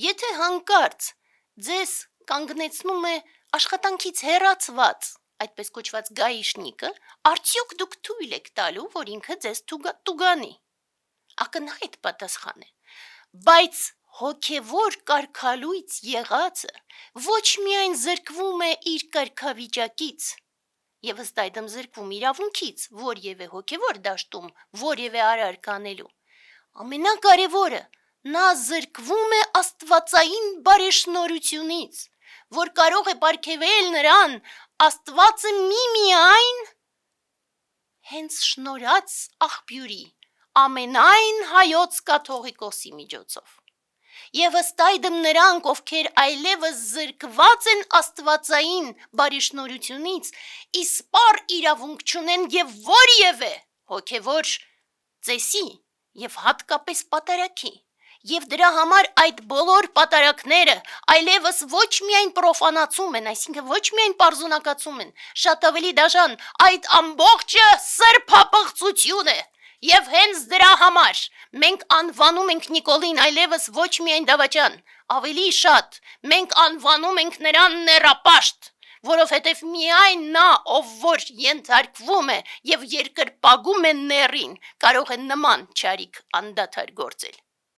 Եթե հանկարծ ձեզ կանգնեցնում է աշխատանքից հեռացված, այդպես կոչված գայիշնիկը, արդյոք դուք թույլ եք տալու, որ ինքը ձեզ տուգանի։ Ակնհայտ պատասխան է, բայց հոգևոր կարգալույծ եղածը ոչ միայն զրկվում է իր կարգավիճակից, եւ ըստ այդմ զրկվում իրավունքից որևէ հոգևոր դաշտում որևէ արարք անելու, ամենակարևորը նա զրկվում է աստվածային բարեշնորհությունից, որ կարող է պարգևել նրան Աստվածը միմիայն հենց շնորհած աղբյուրի ամենայն հայոց կաթողիկոսի միջոցով։ Եվ ըստ այդմ նրանք, ովքեր այլևս զրկված են աստվածային բարեշնորհությունից, իսպառ իրավունք չունեն եւ որևէ հոգևոր ծեսի եւ հատկապես պատարագի, եւ դրա համար այդ բոլոր պատարագները այլևս ոչ միայն պրոֆանացում են, այսինքն ոչ միայն պարզունակացում են, շատ ավելի դաժան, այդ ամբողջը սրբապղծություն է։ Եվ հենց դրա համար մենք անվանում ենք Նիկոլին այլևս ոչ միայն դավաճան, ավելի շատ մենք անվանում ենք նրան նեռապաշտ, որովհետև միայն նա, ով որ ենթարկվում է եւ երկրպագում է նեռին, կարող է նման չարիք անդադար գործել։